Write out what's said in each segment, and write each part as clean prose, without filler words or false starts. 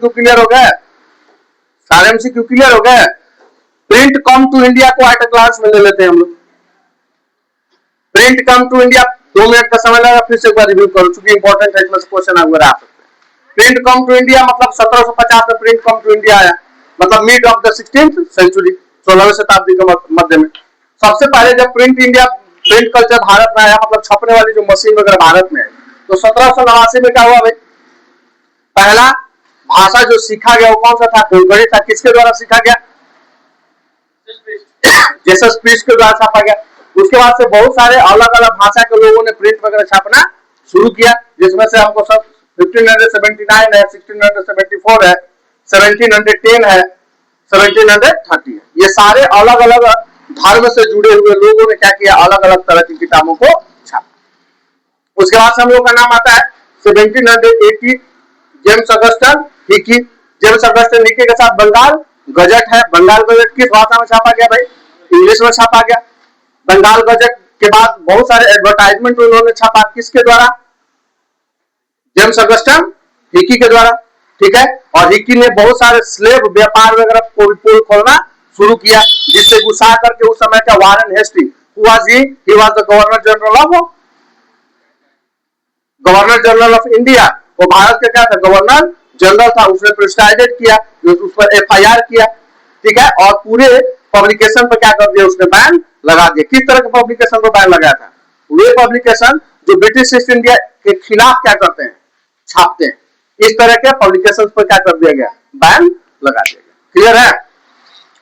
Clear हो गया? सारे एमसीक्यू क्लियर हो गए? प्रिंट कम टू इंडिया को एट क्लास में ले लेते हैं हम लोग। Print come to India 2 minute का समय लगा, फिर से एक बार रिव्यू करो चूंकि इंपॉर्टेंट है, इसमें क्वेश्चन वगैरह आ सकते हैं। प्रिंट कम टू इंडिया मतलब 1750 में प्रिंट कम टू इंडिया आया, मतलब mid of the 16th century, 16वीं शताब्दी के मध्य में। सबसे पहले जब प्रिंट कल्चर भारत में आया, मतलब छपने वाली जो मशीन वगैरह भारत में आई, तो 1789 में क्या हुआ भाई? पहला भाषा जो सीखा गया वो कौन सा था? कोंकणी था। किसके द्वारा सीखा गया? जेसस प्रीस्ट के द्वारा छापा गया। उसके बाद से बहुत सारे अलग अलग भाषा के लोगों ने प्रिंट वगैरह छापना शुरू किया, जिसमें से हमको सब 1579 है, 1674 है, 1710 है, 1730 है। ये सारे अलग अलग धर्म से जुड़े हुए लोगों ने क्या किया? अलग अलग तरह की किताबों को छापा। उसके बाद से हम लोग का नाम आता है 1780 James Augustus Hicky. James Augustus Hicky के साथ बंगाल गजट है। बंगाल गजट किस भाषा में छापा गया भाई? इंग्लिश में छापा गया। बंगाल गजट के बाद बहुत सारे एडवर्टाइजमेंट उन्होंने छापा, किसके द्वारा? जेम्स ऑगस्टन हिकी के द्वारा, ठीक है। और हिकी ने बहुत सारे स्लेव व्यापार वगैरह पोल खोलना शुरू किया, जिससे गुस्सा करके उस समय का Warren Hasting he was the governor general of India. वो भारत का क्या था? गवर्नर जनरल था। उसने प्रिसाइडेड किया, उस पर एफआईआर किया, ठीक है। और पूरे पब्लिकेशन पर क्या कर दिया? उसने बैन लगा दिया। किस तरह के पब्लिकेशन पर बैन लगाया था? वे पब्लिकेशन जो ब्रिटिश ईस्ट इंडिया के खिलाफ क्या करते हैं? छापते हैं। इस तरह के पब्लिकेशन पर क्या कर दिया गया? बैन लगा दिया गया। क्लियर है?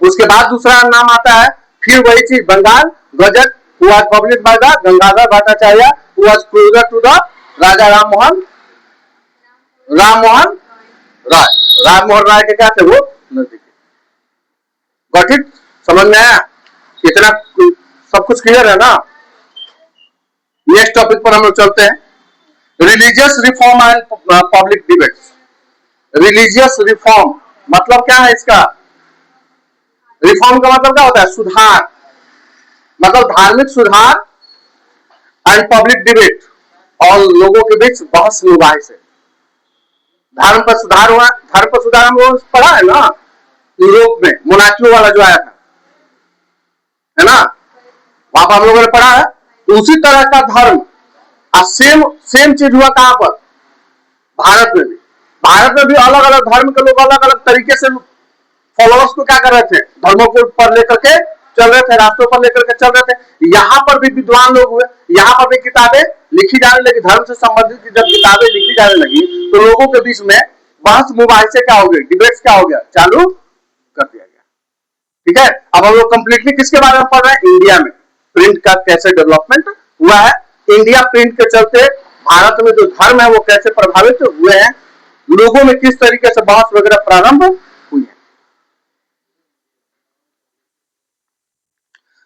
उसके बाद दूसरा नाम आता है, फिर वही चीज, Bengal gazette was published by the Gangadhar Bhattacharya, who was closer to the राजा राम मोहन राय। राम मोहन राय के क्या थे? वो नजदीक। गठित समझ में आया? इतना सब कुछ क्लियर है ना? नेक्स्ट टॉपिक पर हम लोग चलते हैं, religious reform and public debates. Religious reform मतलब क्या है इसका? रिफॉर्म का मतलब क्या होता है? सुधार, मतलब धार्मिक सुधार एंड पब्लिक डिबेट, और लोगों के बीच बहस मुबाहिस है। धर्म पर सुधार हुआ। धर्म पर सुधार हम लोगों ने पढ़ा है ना, यूरोप में मोनार्की वाला जो आया था, है ना, वहां पर हम लोगों ने पढ़ा है। उसी तरह का धर्म सेम चीज हुआ कहां पर? भारत में भी। भारत में भी अलग अलग धर्म के लोग अलग अलग तरीके से फॉलोअर्स को क्या कर रहे थे? धर्मों को पर लेकर के चल रहे थे, राष्ट्रों पर लेकर के चल रहे थे। यहाँ पर भी विद्वान लोग हुए, यहाँ पर भी किताबें लिखी जाने लगी, धर्म से संबंधित जब किताबें लिखी जाने लगी तो लोगों के बीच में बहस मुबाहिसे क्या हो गए? डिबेट्स क्या हो गया? चालू कर दिया गया, ठीक है। अब हम लोग कंप्लीटली किसके बारे में पढ़ रहे हैं? इंडिया में प्रिंट का कैसे डेवलपमेंट हुआ है। इंडिया प्रिंट के चलते भारत में जो धर्म है वो कैसे प्रभावित हुए हैं, लोगों में किस तरीके से बहस वगैरह प्रारंभ हुई है।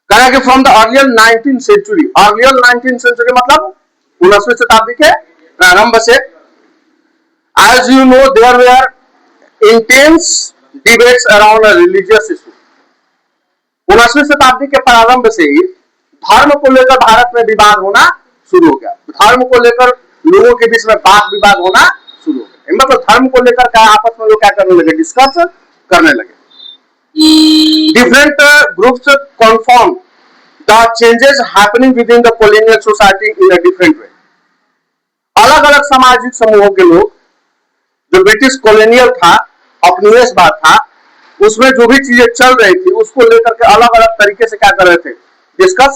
कहा कि from the earlier 19th century, earlier 19th century मतलब 19वीं शताब्दी के प्रारंभ से, as you know there were intense debates around a religious issue. 19वीं शताब्दी के प्रारंभ से ही धर्म को लेकर भारत में विवाद होना शुरू हो गया। धर्म को लेकर लोगों के बीच में वाद विवाद होना शुरू हो गया, मतलब धर्म को लेकर क्या आपस में लोग क्या करने लगे? डिस्कस करने लगे। Different groups conform the changes happening within the colonial society in a different way. अलग अलग सामाजिक समूहों के लोग, जो ब्रिटिश कॉलोनियल था, उपनिवेशवाद था, उसमें जो भी चीजें चल रही थी उसको लेकर के अलग अलग तरीके से क्या कर रहे थे? डिस्कस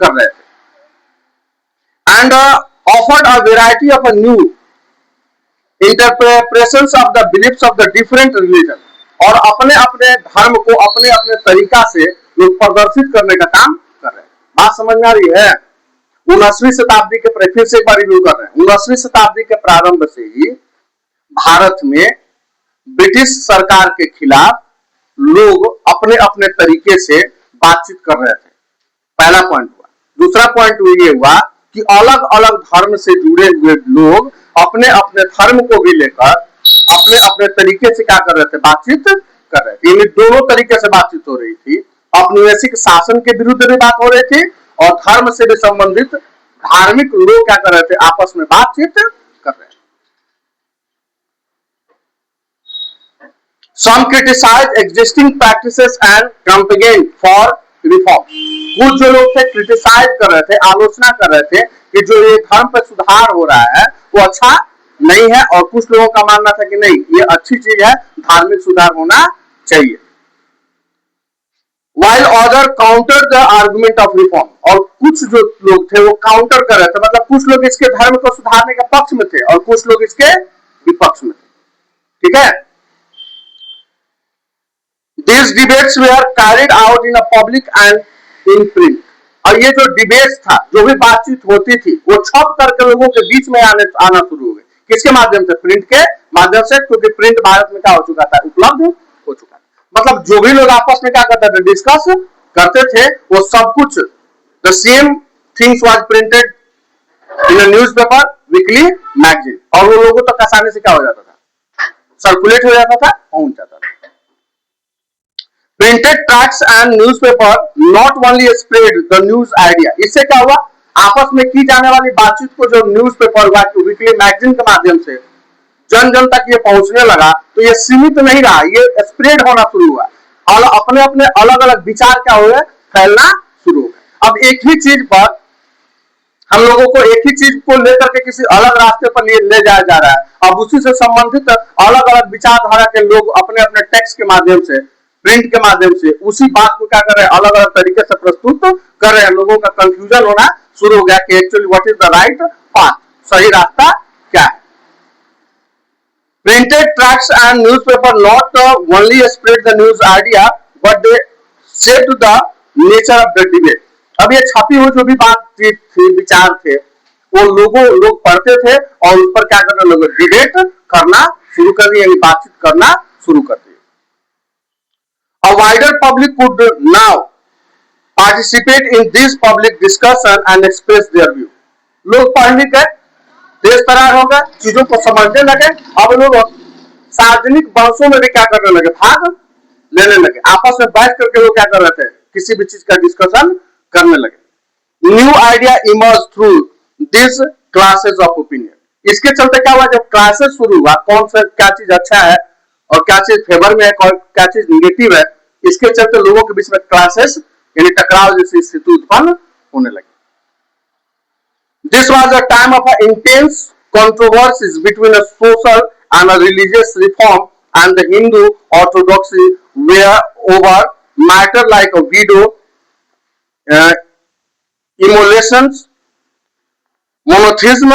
कर रहे थे। And offered a variety of a new interpretations of the beliefs of the different religion, और अपने अपने धर्म को अपने अपने तरीका से लोग प्रदर्शित करने का काम कर रहे हैं। बात समझ में आ रही है? 19वीं शताब्दी के, फिर से एक बार रिव्यू कर रहे हैं, 19वीं शताब्दी के प्रारंभ से ही भारत में ब्रिटिश सरकार के खिलाफ लोग अपने अपने तरीके से बातचीत कर रहे थे। पहला पॉइंट हुआ। दूसरा पॉइंट ये हुआ कि अलग अलग धर्म से जुड़े हुए लोग अपने अपने धर्म को भी लेकर अपने अपने तरीके से क्या कर रहे थे? बातचीत कर रहे थे। इन दोनों तरीके से बातचीत हो रही थी। औपनिवेशिक शासन के विरुद्ध भी बात हो रही थी और धर्म से भी संबंधित धार्मिक लोग क्या कर रहे थे? आपस में बातचीत कर रहे थे। Some criticize existing practices and campaign for reform. कुछ जो लोग थे क्रिटिसाइज कर रहे थे, आलोचना कर रहे थे कि जो ये धर्म पर सुधार हो रहा है वो अच्छा नहीं है, और कुछ लोगों का मानना था कि नहीं ये अच्छी चीज है, धार्मिक सुधार होना चाहिए. While other countered the argument of reform, और कुछ जो लोग थे वो काउंटर कर रहे थे, मतलब कुछ लोग इसके धर्म को सुधारने के पक्ष में थे और कुछ लोग इसके विपक्ष में थे. ठीक है. These debates were carried out in a public and in print. और ये जो डिबेट्स था, जो भी बातचीत होती थी, वो छप करके लोगों के बीच में आना शुरू हो गए. किसके माध्यम से? प्रिंट के माध्यम से, क्योंकि प्रिंट भारत में क्या हो चुका था, उपलब्ध हो चुका था. मतलब जो भी लोग आपस में क्या करते थे, डिस्कस करते थे, वो सब कुछ the same things was printed in a newspaper, weekly, magazine, और वो लोगों तक आसानी से क्या हो जाता था, सर्कुलेट हो जाता था, पहुंच जाता था. Printed tracts and newspaper not only spread the news idea. इससे क्या हुआ, आपस में की जाने वाली बातचीत को जो न्यूज़पेपर वीकली मैगजीन के माध्यम से जन जन तक ये पहुंचने लगा, तो ये सीमित नहीं रहा, ये स्प्रेड होना शुरू हुआ और अपने अपने अलग अलग विचार क्या हुए, फैलना शुरू हो गए. अब एक ही चीज पर हम लोगों को, एक ही चीज को लेकर के किसी अलग रास्ते पर ले जाया जा रहा है. अब उसी से संबंधित अलग अलग विचारधारा के लोग अपने अपने टेक्स्ट के माध्यम से, प्रिंट के माध्यम से उसी बात को क्या कर रहे हैं, अलग अलग तरीके से प्रस्तुत कर रहे हैं. लोगों का कंफ्यूजन होना शुरू हो गया कि actually what is the right path, सही रास्ता क्या है. Printed tracts and newspaper not only spread the news idea but they shaped the nature of the debate. अब ये छपी हुई जो भी बातचीत थी, विचार थे, वो लोग पढ़ते थे और उस पर क्या करने लगे, डिबेट करना शुरू कर दिए, बातचीत करना शुरू कर दिए. A wider public could now participate in this public discussion and express their view. लोग पढ़ लिख गए, तेज तरार हो गए, चीजों को समझने लगे. अब लोग सार्वजनिक बहसों में भी क्या करने लगे, भाग लेने लगे. आपस में बैठ करके लोग क्या कर रहे थे, किसी भी चीज का डिस्कशन करने लगे. New idea emerge through this classes of opinion. इसके चलते क्या हुआ, जब क्लासेस शुरू हुआ, कौन सा क्या चीज अच्छा है और क्या चीज फेवर में है, क्या चीज निगेटिव है, इसके चलते लोगों के बीच में क्लासेस यानी टकराव जैसी स्थिति उत्पन्न होने लगी. This was a time of intense controversies between a social and a religious reform and the Hindu orthodoxy were over matter like a widow, immolations, monotheism,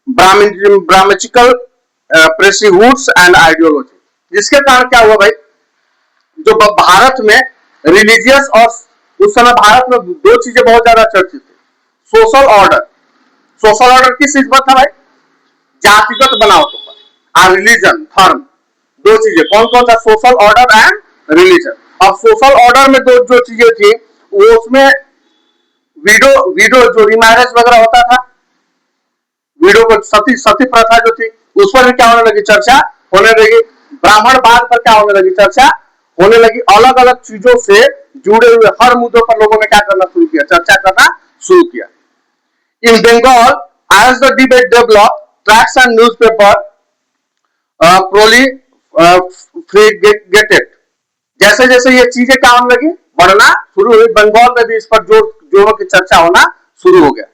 brahmanical priesthoods and ideology. जिसके कारण क्या हुआ भाई, जो भारत में रिलीजियस और उस समय भारत में दो चीजें बहुत ज्यादा चर्चित थी. सोशल ऑर्डर, सोशल ऑर्डर किस चीज पर था भाई, जातिगत बनावटों पर, और रिलीजन, धर्म, दो चीजें. कौन कौन सा, सोशल ऑर्डर एंड रिलीजन. अब सोशल ऑर्डर में जो चीजें थी, वो उसमें विडो जो रिमैरेज वगैरह होता था, विडो को सती प्रथा जो थी, उस पर भी क्या होने लगी, चर्चा होने लगी. ब्राह्मणवाद पर क्या होने लगी, चर्चा होने लगी. अलग अलग चीजों से जुड़े हुए हर मुद्दों पर लोगों ने क्या करना शुरू किया, चर्चा करना शुरू किया. In Bengal, as the debate developed, tracts and newspaper proliferated. जैसे जैसे ये चीजें क्या होने लगी, बढ़ना शुरू हुई. बंगाल में भी इस पर जोरों की चर्चा होना शुरू हो गया.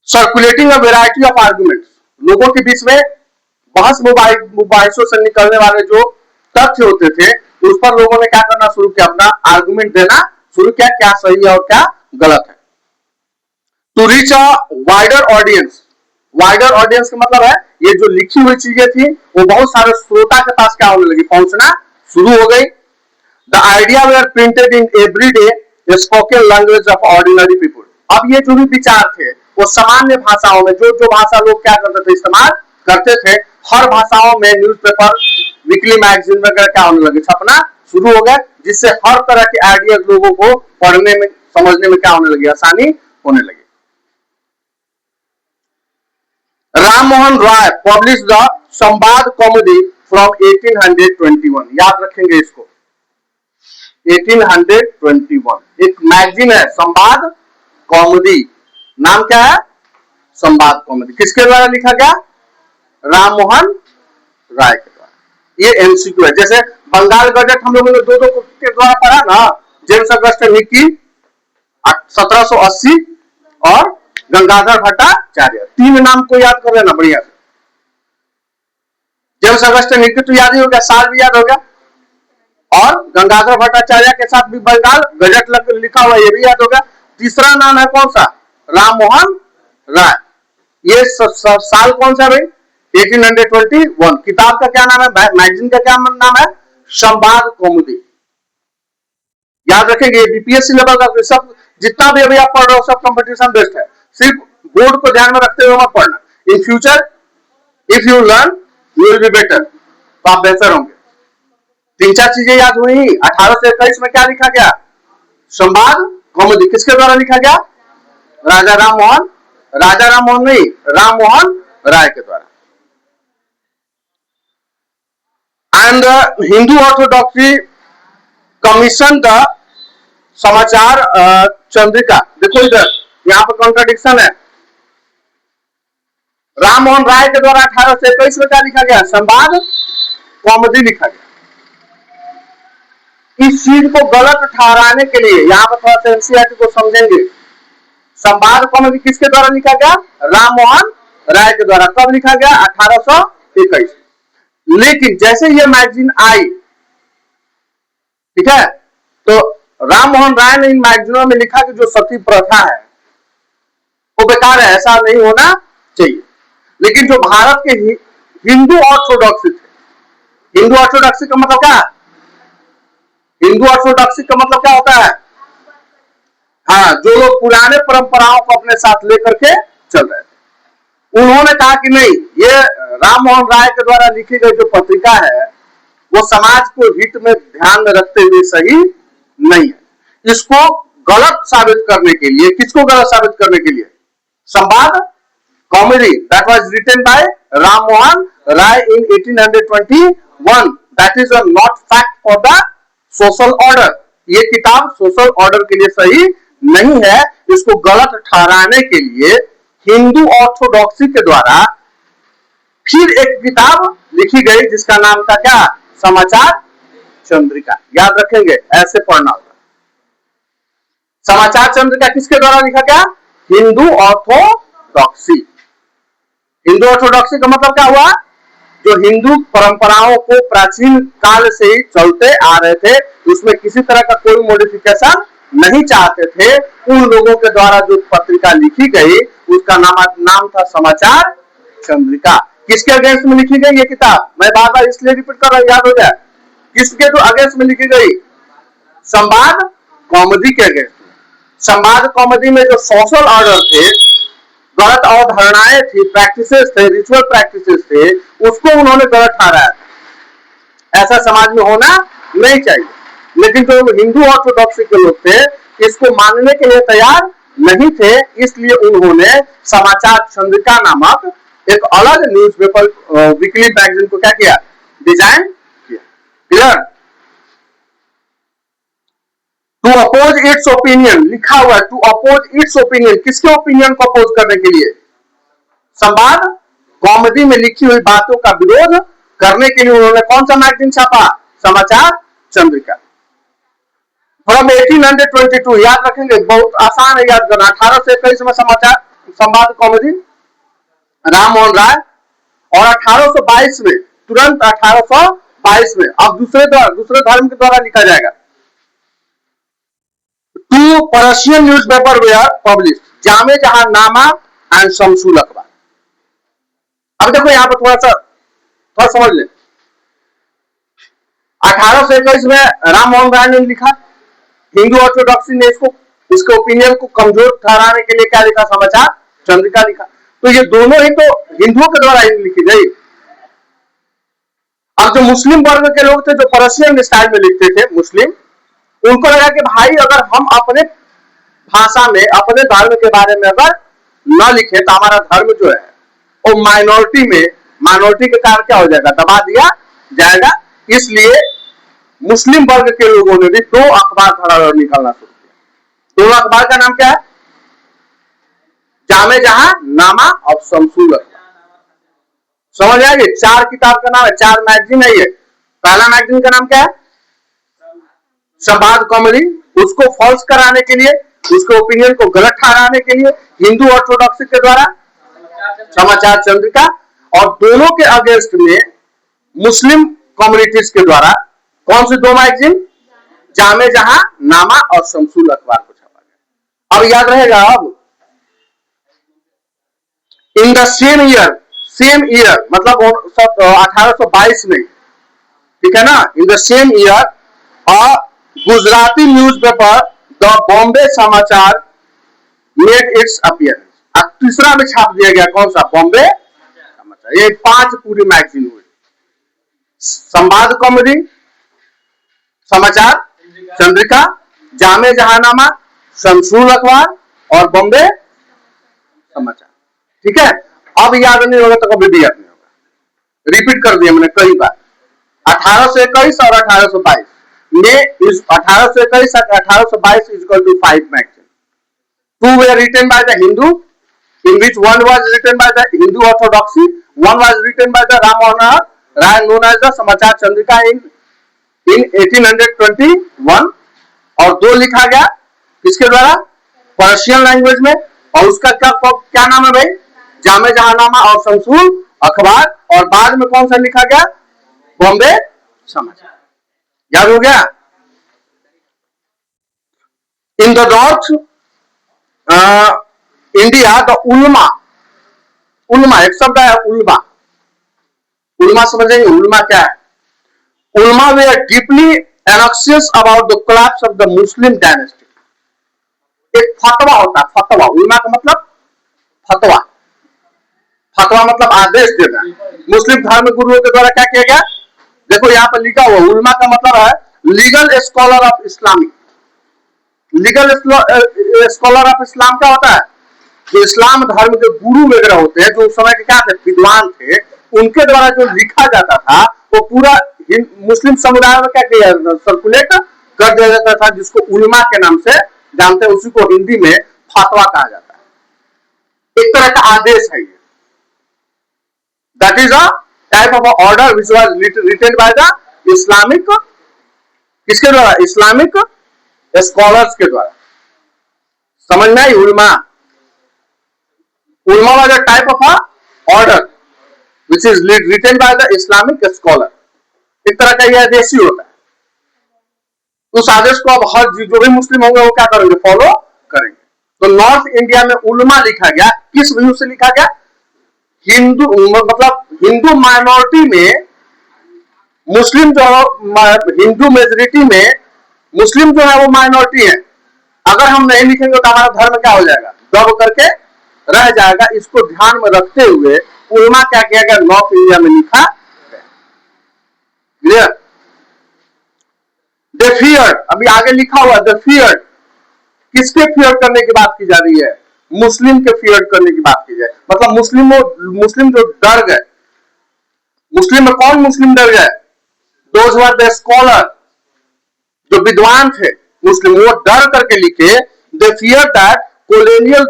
Circulating a variety of arguments. लोगों के बीच में बहस मुबाहिसों से निकलने वाले जो तथ्य होते थे, उस पर लोगों ने क्या करना शुरू किया, अपना आर्गुमेंट देना शुरू किया, क्या सही है और क्या गलत है. To reach a wider audience. Wider audience का मतलब है, ये जो लिखी हुई चीजें थी वो बहुत सारे श्रोता के पास क्या होने लगी, पहुंचना शुरू हो गई. The idea were printed in everyday spoken language of ordinary people. अब ये जो भी विचार थे वो सामान्य भाषाओं में, जो भाषा लोग क्या करते थे, इस्तेमाल करते थे, हर भाषाओं में न्यूज़पेपर, वीकली मैगजीन वगैरह क्या होने लगे, छपना शुरू हो गए, जिससे हर तरह के आइडियाज लोगों को पढ़ने में, समझने में क्या होने लगी, आसानी होने लगी. राम मोहन राय पब्लिश द संवाद कॉमेडी फ्रॉम 1821. याद रखेंगे इसको, 1821. एक मैगजीन है संवाद कॉमेडी, नाम क्या है, संवाद कॉमेडी. किसके द्वारा लिखा गया, राम मोहन राय के द्वारा. ये एमसीक्यू है। जैसे बंगाल गजट हम लोगों ने दो दो के द्वारा पढ़ा ना, जेम्स अगस्टस निकी 1780 और गंगाधर भट्टाचार्य, तीन नाम को याद कर लेना बढ़िया से। जेम्स अगस्टस निकी तो याद ही हो गया, साल भी याद हो गया, और गंगाधर भट्टाचार्य के साथ भी बंगाल गजट लिखा हुआ, ये भी याद हो गया। तीसरा नाम है कौन सा? राम मोहन राय। ये साल कौन सा भाई? 1821। किताब का क्या नाम है? मैगजीन का क्या नाम है? संवाद कौमुदी। याद रखेंगे, बीपीएससी लेवल का सब जितना भी अभी आप पढ़ रहे हो सब कंपटीशन बेस्ड है, सिर्फ बोर्ड को ध्यान में रखते हुए मत पढ़ना। In future if you learn you will be better, तो आप बेहतर होंगे। तीन चार चीजें याद हुई। 1821 में क्या लिखा गया? संवाद कौमुदी। किसके द्वारा लिखा गया? राजा राम मोहन नहीं, राम मोहन राय के द्वारा। And Hindu orthodoxy commission the समाचार चंद्रिका। देखो इधर यहाँ पर कॉन्ट्राडिक्शन है। राम मोहन राय के द्वारा 1821 में क्या लिखा गया? संवाद कौमुदी लिखा गया। इस चीज को गलत ठहराने के लिए यहाँ पर थोड़ा सा एनसीईआरटी को समझेंगे। संवाद कौमुदी किसके द्वारा लिखा गया? राम मोहन राय के द्वारा। कब लिखा गया? 1821। लेकिन जैसे ये मैगजीन आई, ठीक है, तो राम मोहन राय ने इन मैगजीनों में लिखा कि जो सती प्रथा है वो बेकार है, ऐसा नहीं होना चाहिए। लेकिन जो भारत के हिंदू ऑर्थोडॉक्सी थे, हिंदू ऑर्थोडॉक्सी का मतलब क्या? हिंदू ऑर्थोडॉक्सी का मतलब क्या होता है? हाँ, जो लोग पुराने परंपराओं को अपने साथ लेकर के चल रहे थे, उन्होंने कहा कि नहीं, ये राम मोहन राय के द्वारा लिखी गई जो पत्रिका है वो समाज को हित में ध्यान में रखते हुए सही नहीं है। इसको गलत साबित करने के लिए, किसको गलत साबित करने के लिए? Sambad Kaumudi that was written by Ram Mohan Roy in 1821 that is not fact for the social order. ये किताब सोशल ऑर्डर के लिए सही नहीं है। इसको गलत ठहराने के लिए हिंदू ऑर्थोडॉक्सी के द्वारा फिर एक किताब लिखी गई जिसका नाम था क्या? समाचार चंद्रिका। याद रखेंगे, ऐसे पढ़ना होगा। समाचार चंद्रिका किसके द्वारा लिखा गया? हिंदू ऑर्थोडॉक्सी। हिंदू ऑर्थोडॉक्सी का मतलब क्या हुआ? जो हिंदू परंपराओं को प्राचीन काल से ही चलते आ रहे थे, उसमें किसी तरह का कोई मॉडिफिकेशन नहीं चाहते थे, उन लोगों के द्वारा जो पत्रिका लिखी गई उसका नाम था समाचार चंद्रिका। किसके अगेंस्ट में लिखी गई ये किताब? मैं बार बार इसलिए रिपीट कर रहा हूं, याद हो जाए। किसके तो अगेंस्ट में लिखी गई? संवाद कौमुदी के अगेंस्ट। संवाद कौमुदी में जो सोशल ऑर्डर थे, गलत अवधारणाएं थी, प्रैक्टिसेस थे, रिचुअल प्रैक्टिसेस थे, उसको उन्होंने गलत ठहराया। ऐसा समाज में होना नहीं चाहिए। लेकिन जो हिंदू ऑर्थोडॉक्सी के लोग थे इसको मानने के लिए तैयार नहीं थे, इसलिए उन्होंने समाचार चंद्रिका नामक एक अलग न्यूज़पेपर वीकली मैगजीन को क्या किया? डिजाइन किया। Clear? To oppose its opinion लिखा हुआ है। टू अपोज इट्स ओपिनियन, किसके ओपिनियन को अपोज करने के लिए? संवाद कॉमेडी में लिखी हुई बातों का विरोध करने के लिए उन्होंने कौन सा मैगजीन छापा? समाचार चंद्रिका। फ्रॉम 1822, याद रखेंगे, बहुत आसान है याद करना। 1821 में समाचार संवाद कॉमेडी राम मोहन राय, और 1822 में, तुरंत 1822 में अब दूसरे धर्म के द्वारा लिखा जाएगा। Two Persian newspaper were publish, Jame Jahannama and Shamsul अखबार। अब देखो यहां पर थोड़ा समझ लें। 1821 में राम मोहन राय ने लिखा, हिंदू ऑर्थोडॉक्सी ने इसके ओपिनियन को कमजोर ठहराने के लिए क्या लिखा? समाचार चंद्रिका लिखा। तो ये दोनों ही तो हिंदुओं के द्वारा लिखी गई। अब जो मुस्लिम वर्ग के लोग थे जो पर्शियन स्टाइल में लिखते थे, मुस्लिम, उनको लगा कि भाई अगर हम अपने भाषा में अपने धर्म के बारे में अगर न लिखे तो हमारा धर्म जो है वो माइनॉरिटी के कारण क्या हो जाएगा? दबा दिया जाएगा। इसलिए मुस्लिम वर्ग के लोगों ने भी दो अखबार निकालना शुरू किया। दोनों अखबार का नाम क्या है? जामे जहांनामा और शमसुल अखबार। समझ आएगी? 4 किताब का नाम है, 4 मैगजीन है ये। पहला मैगजीन का नाम क्या है? संवाद कौमुदी। उसको फॉल्स कराने के लिए, उसके ओपिनियन को गलत ठहराने के लिए हिंदू ऑर्थोडॉक्सी के द्वारा समाचार चंद्रिका, और दोनों के अगेंस्ट में मुस्लिम कम्युनिटीज के द्वारा कौन से दो मैगजीन? जामे जहां नामा और शमसूल अखबार को छापा गया। अब याद रहेगा, अब इन द सेम ईयर मतलब 1822 में, ठीक है ना, in the same year Gujarati newspaper the Bombay समाचार मेड इट्स अपीयरेंस। तीसरा में छाप दिया गया कौन सा? बॉम्बे समाचार। ये 5 पूरी मैगजीन हुई, संवाद कौमुदी, समाचार चंद्रिका, जामे जहानामा, शमसूल अखबार और बॉम्बे समाचार। ठीक है, अब याद नहीं होगा तो कभी भी याद नहीं होगा। रिपीट कर दिया मैंने कई बार। 1821 और 1822 में, इस 1821 और 1822 is equal to 5 magazine. 2 were written by the Hindu, in which one was written by the Hindu orthodoxy, one was written by the Ram Manohar Rai, known as the Samachar Chandrika in 1821, और 2 लिखा गया किसके द्वारा? Persian language में, और उसका क्या नाम है भाई? जामे जहानामा और शमसूल अखबार, और बाद में कौन सा लिखा गया? बॉम्बे समाचार। याद हो गया? In the north India the उलमा एक शब्द है, उलमा समझेंगे उलमा क्या है? उलमा वे are deeply anxious about the collapse of the Muslim dynasty. एक फतवा होता है, फतवा, उलमा का मतलब फतवा, फतवा मतलब आदेश देना। मुस्लिम धर्म गुरुओं के द्वारा क्या किया गया? देखो यहां पर लिखा हुआ, उलमा का मतलब है legal scholar of Islamic. Legal scholar of Islam क्या होता है? जो इस्लाम धर्म के गुरु वगैरह होते हैं, जो उस समय के क्या थे? विद्वान थे, उनके द्वारा जो लिखा जाता था वो पूरा मुस्लिम समुदाय में क्या किया सर्कुलेट कर दिया जाता था, जिसको उलमा के नाम से जानते हैं। उसी को हिंदी में फतवा कहा जाता है। एक तरह का आदेश है ये। That is a type of order which was written by the Islamic, किसके द्वारा? इस्लामिक स्कॉलर्स के द्वारा। समझ में आई? Ulama was a type of a order which is written by the Islamic scholar. एक तरह का यह आदेश ही होता है। उस आदेश को अब हर जो भी मुस्लिम होंगे वो क्या करेंगे? फॉलो करेंगे। तो नॉर्थ इंडिया में उलमा लिखा गया, किस व्यू से लिखा गया? हिंदू मतलब हिंदू माइनॉरिटी में मुस्लिम जो हिंदू मेजोरिटी में मुस्लिम जो है वो माइनॉरिटी है। अगर हम नहीं लिखेंगे तो हमारा धर्म क्या हो जाएगा? दब करके रह जाएगा। इसको ध्यान में रखते हुए उलमा क्या किया गया? नॉर्थ इंडिया में लिखा। क्लियर? दे फियर्ड, अभी आगे लिखा हुआ दे फियर्ड। किसके फियर करने की बात की जा रही है? मुस्लिम के फियर करने की बात की जाए, मतलब मुस्लिम जो डर गए। मुस्लिम में कौन मुस्लिम डर गए? दोज वर द स्कॉलर, जो विद्वान थे मुस्लिम, वो डर करके लिखे दे fear that colonial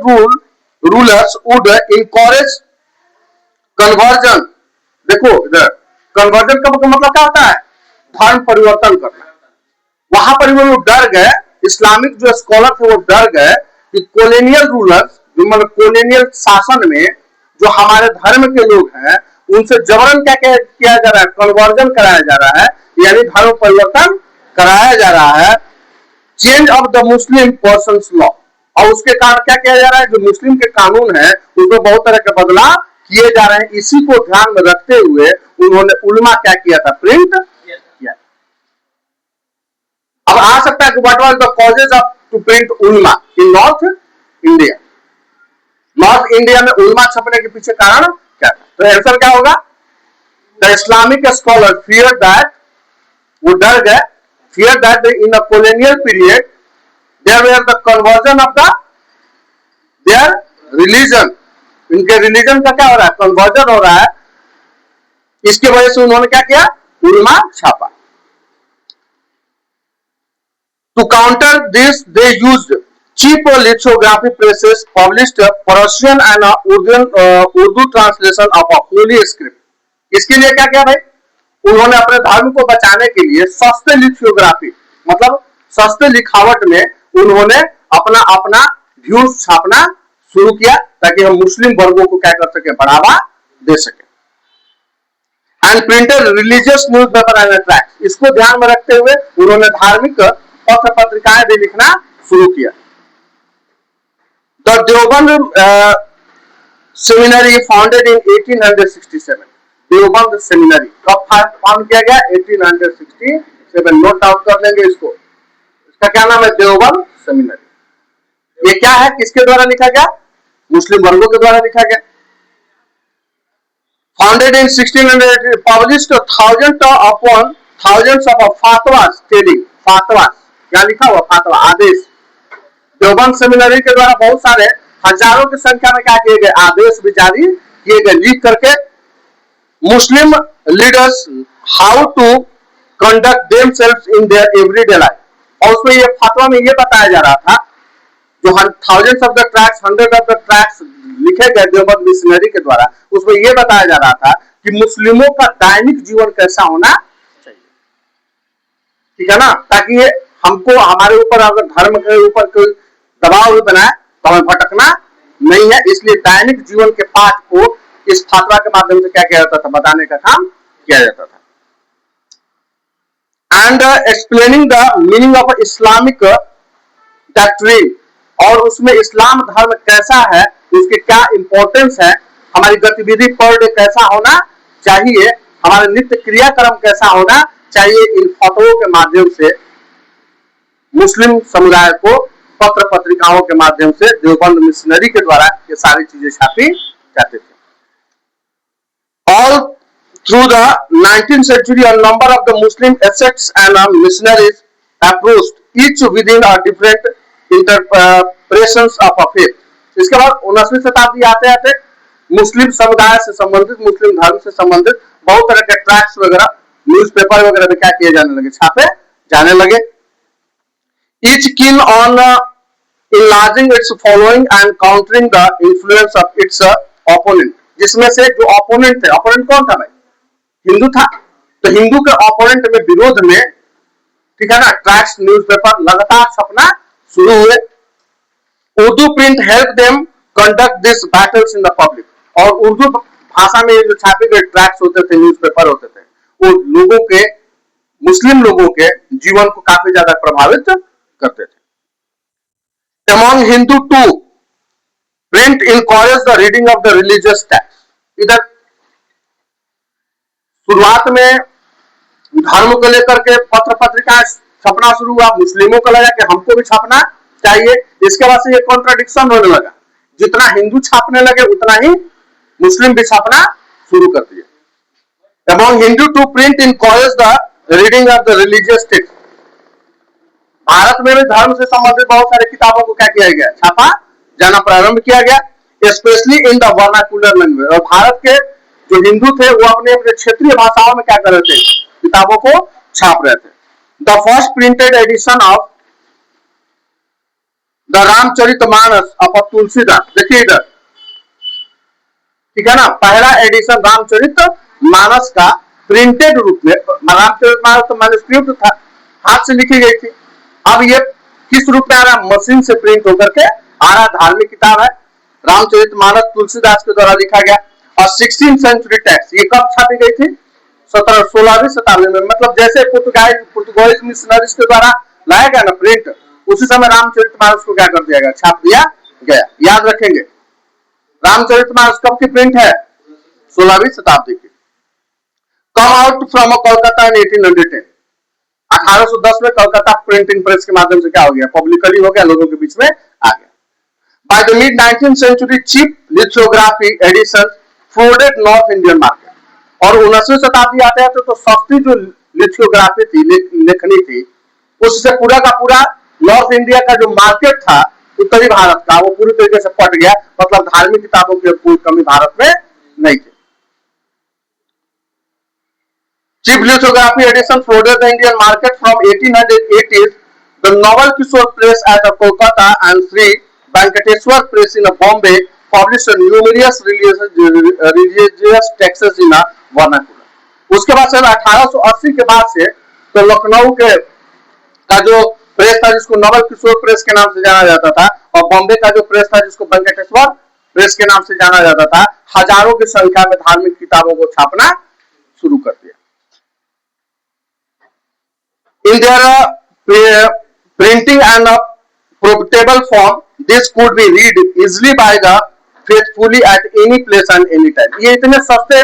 rulers would encourage conversion. देखो इधर कन्वर्जन का मतलब क्या होता है? धर्म परिवर्तन करना। वहां पर वो डर गए, इस्लामिक जो स्कॉलर थे वो डर गए कि कॉलोनियल रूलर्स, जो मतलब कॉलोनियल शासन में जो हमारे धर्म के लोग हैं, उनसे जबरन क्या किया जा रहा है? कन्वर्जन कराया जा रहा है, यानी धर्म परिवर्तन कराया जा रहा है। Change of the Muslim persons law, और उसके कारण क्या किया जा रहा है? जो मुस्लिम के कानून है उसमें बहुत तरह के बदलाव किए जा रहे हैं। इसी को ध्यान में रखते हुए उन्होंने उलमा क्या किया था? प्रिंट किया। अब आ सकता है कि what was the causes of to print ulama in North India? North India में उलमा छपने के पीछे कारण क्या था? तो आंसर क्या होगा? The Islamic scholar fear that, वो डर गए, fear that in a colonial period there were the conversion of their religion, इनके रिलीजन का क्या हो रहा है? कन्वर्जन हो रहा है। इसके वजह से उन्होंने क्या किया? उलमा छापा। To counter this they used cheap lithography presses, published Persian and Urdu translation of a holy script। इसके लिए क्या किया भाई? उन्होंने अपने धर्म को बचाने के लिए सस्ते लिथोग्राफी मतलब सस्ते लिखावट में उन्होंने अपना अपना व्यूज छापना शुरू किया ताकि हम मुस्लिम वर्गों को क्या कर सके, बढ़ावा दे सके। And printed religious news paper and tract, इसको ध्यान में रखते हुए उन्होंने धार्मिक पत्र पत्रिकाएं भी लिखना शुरू किया। The Deoband seminary founded in 1867, Deoband seminary कब फाउंड किया गया? 1867। नोट डाउन कर लेंगे इसको, इसका क्या नाम है? देवबंद सेमिनरी। ये क्या है, किसके द्वारा लिखा गया? मुस्लिम वर्गों के द्वारा लिखा गया। Founded in 1600, published thousands of fatwas telling, fatwas क्या लिखा हुआ? फातवा, आदेश। देवबंद सेमिनरी के द्वारा बहुत सारे हजारों की संख्या में क्या किए गए? आदेश भी जारी किए गए, लिख करके Muslim leaders how to conduct themselves in their everyday life. और उसमें ये फातवा में ये बताया जा रहा था, जो thousands of the tracts, hundred of the tracts लिखे गए देवबंद मिशनरी के द्वारा, उसमें यह बताया जा रहा था कि मुस्लिमों का दैनिक जीवन कैसा होना चाहिए, ठीक है ना, ताकि ये हमको हमारे ऊपर अगर धर्म के ऊपर कोई दबाव भी बनाए तो हमें भटकना नहीं है। इसलिए दैनिक जीवन के पाठ को इस फातवा के माध्यम से क्या किया जाता था? बताने का काम किया जाता था। And explaining the meaning of Islamic doctrine, और उसमें इस्लाम धर्म कैसा है, उसके क्या इंपॉर्टेंस है, हमारी गतिविधि पर डे कैसा होना चाहिए, हमारे नित्य क्रियाक्रम कैसा होना चाहिए, इन फतवों के माध्यम से मुस्लिम समुदाय को पत्र पत्रिकाओं के माध्यम से देवबंद मिशनरी के द्वारा ये सारी चीजें छापी जाती थी। All through the 19th century, a number of the Muslim sects and missionaries approached each within a different interpretations of a faith। इसके बाद 19वीं शताब्दी आते आते मुस्लिम समुदाय से संबंधित, मुस्लिम धर्म से संबंधित बहुत तरह के ट्रैक्ट्स वगैरह, न्यूज़पेपर वगैरह में क्या किए जाने लगे? छापे जाने लगे। Each keen on enlarging its following and countering the influence of its opponent, जिसमें से जो opponent थे, opponent कौन था भाई? हिंदू था। तो हिंदू के opponent में विरोध में, ठीक है ना, ट्रैक्ट्स, न्यूज़पेपर लगातार छपना शुरू हुए। Urdu print help them conduct this battles in the public, और उर्दू भाषा में जो छापे गए ट्रैक्ट्स होते थे, न्यूज़पेपर होते थे, वो लोगों के, मुस्लिम लोगों के जीवन को काफी ज्यादा प्रभावित करते थे। Among Hindu too, print encouraged the reading of the religious texts। इधर शुरुआत में धर्म को लेकर के पत्र पत्रिका छपना शुरू हुआ, मुस्लिमों को लगा कि हमको भी छपना चाहिए। इसके बाद से ये कॉन्ट्राडिक्शन होने लगा, जितना हिंदू छापने लगे उतना ही मुस्लिम भी छापना शुरू कर दिए। Among Hindu to print encouraged the reading of the religious texts। Bharat में भी धर्म से संबंधित बहुत सारी किताबों को क्या किया गया? छापा जाना प्रारंभ किया गया, specially in the vernacular language. और भारत के जो हिंदू थे वो अपने अपने क्षेत्रीय भाषाओं में क्या कर रहे थे? किताबों को छाप रहे थे। The first printed edition of the Ramcharitmanas of Tulsidas, देखिए इधर, ठीक है ना, पहला एडिशन रामचरितमानस का प्रिंटेड रूप में, रामचरितमानस तो मैन्युस्क्रिप्ट था, हाथ से लिखी गई थी। अब ये किस रूप में आ रहा? मशीन से प्रिंट होकर के आ रहा, धार्मिक किताब है। रामचरितमानस तुलसीदास के द्वारा लिखा गया। और 16th century टेक्स्ट, ये कब छापी गई थी? 16वीं शताब्दी में, मतलब जैसे पुर्तगाली मिशनरीज के द्वारा लाया गया ना प्रिंट, उसी समय रामचरितमानस को क्या कर दिया गया? छाप दिया गया। याद रखेंगे, रामचरितमानस कब की प्रिंट है? 16वीं शताब्दी की। कम आउट फ्रॉम कोलकाता इन 1810, 1810 में कलकत्ता प्रिंटिंग प्रेस के माध्यम से क्या हो गया? पब्लिकली हो गया, लोगों के बीच में आ गया। By the mid 19th century cheap lithography edition flooded north Indian market. और 19वीं शताब्दी आते आते तो सस्ती जो लिथोग्राफी थी, लेखनी थी, उससे पूरा का पूरा नॉर्थ इंडिया का जो मार्केट था, उत्तरी भारत का, वो पूरी तरीके से पट गया। मतलब धार्मिक किताबों की कोई कमी भारत में नहीं थी। Cheap lithography edition flooded the Indian market from 1880s. The Novel Kishore Press at Kolkata and Sri Venkateswar Press in Bombay published numerous religious texts in a vernacular। उसके बाद से 1880 के बाद से तो लखनऊ के का जो प्रेस था जिसको नवल किशोर प्रेस के नाम से जाना जाता था, और बॉम्बे का जो प्रेस था जिसको वेंकटेश्वर प्रेस के नाम से जाना जाता था, हजारों की संख्या में धार्मिक किताबों को छापना शुरू कर दिया। In their printing and profitable form, this could be read easily by the faithfully at any place and any time. ये इतने सस्ते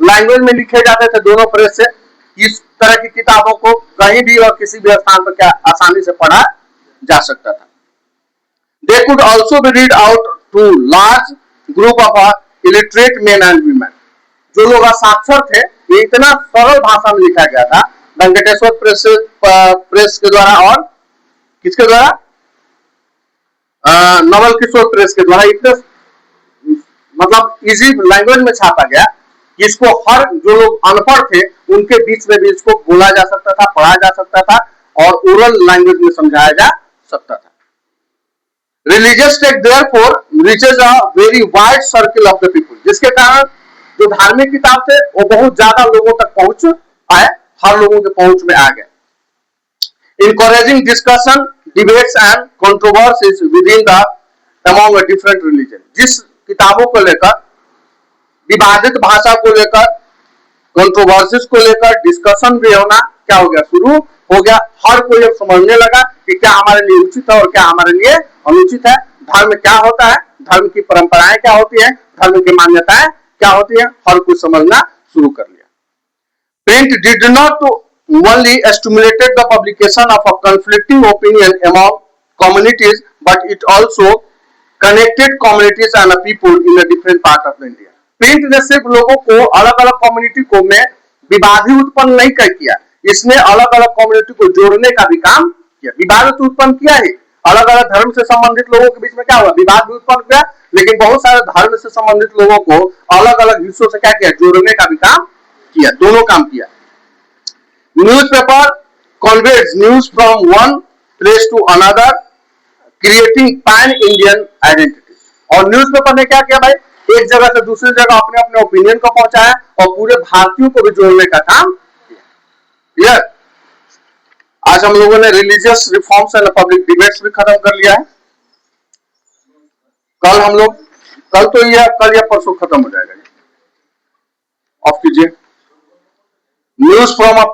लैंग्वेज में लिखे जाते थे दोनों प्रेस से, इस तरह की किताबों को कहीं भी और किसी भी स्थान पर क्या आसानी से पढ़ा जा सकता था। They could also be read out to large group of illiterate men and women. जो लोग असाक्षर थे, ये इतना सरल भाषा में लिखा गया था वेंकटेश्वर प्रेस के द्वारा और किसके द्वारा, नवल किशोर प्रेस के द्वारा। इतने मतलब इजी लैंग्वेज में छापा गया कि इसको हर जो लोग अनपढ़ थे उनके बीच में भी इसको बोला जा सकता था, पढ़ा जा सकता था और ओरल लैंग्वेज में समझाया जा सकता था। Religious text therefore reaches a very wide circle of the people, जिसके कारण जो धार्मिक किताब थे वो बहुत ज्यादा लोगों तक पहुंच आए, हर लोगों के पहुंच में आ गए। Encouraging discussion, debates and controversies with in the among different religion, जिस किताबों को लेकर विवादित भाषा को लेकर, कंट्रोवर्सीज को लेकर डिस्कशन भी होना क्या हो गया, शुरू हो गया। हर कोई अब समझने लगा कि क्या हमारे लिए उचित है और क्या हमारे लिए अनुचित है, धर्म क्या होता है, धर्म की परंपराएं क्या होती है, धर्म की मान्यताएं क्या होती है, हर कोई समझना शुरू कर लिया। Print did not only stimulated the publication of a conflicting opinion among communities, but it also connected communities and people in a different part of India. Print ने सिर्फ लोगों को अलग अलग कम्युनिटी को में विवाद ही उत्पन्न नहीं कर किया, इसने अलग अलग कम्युनिटी को जोड़ने का भी काम किया। विवाद तो उत्पन्न किया ही, अलग अलग धर्म से संबंधित लोगों के बीच में क्या हुआ, विवाद भी उत्पन्न किया, लेकिन बहुत सारे धर्म से संबंधित लोगों को अलग अलग हिस्सों से क्या किया, जोड़ने का भी काम किया, दोनों काम किया। Newspaper conveys news from one place to another, creating pan Indian identity. और न्यूज़पेपर ने क्या किया भाई, एक जगह से दूसरी जगह अपने अपने ओपिनियन को पहुंचाया और पूरे भारतीयों को भी जोड़ने का काम किया। आज हम लोगों ने religious reforms and public debates भी खत्म कर लिया है। कल हम लोग कल या परसों खत्म हो जाएगा। ऑफ कीजिए। News from a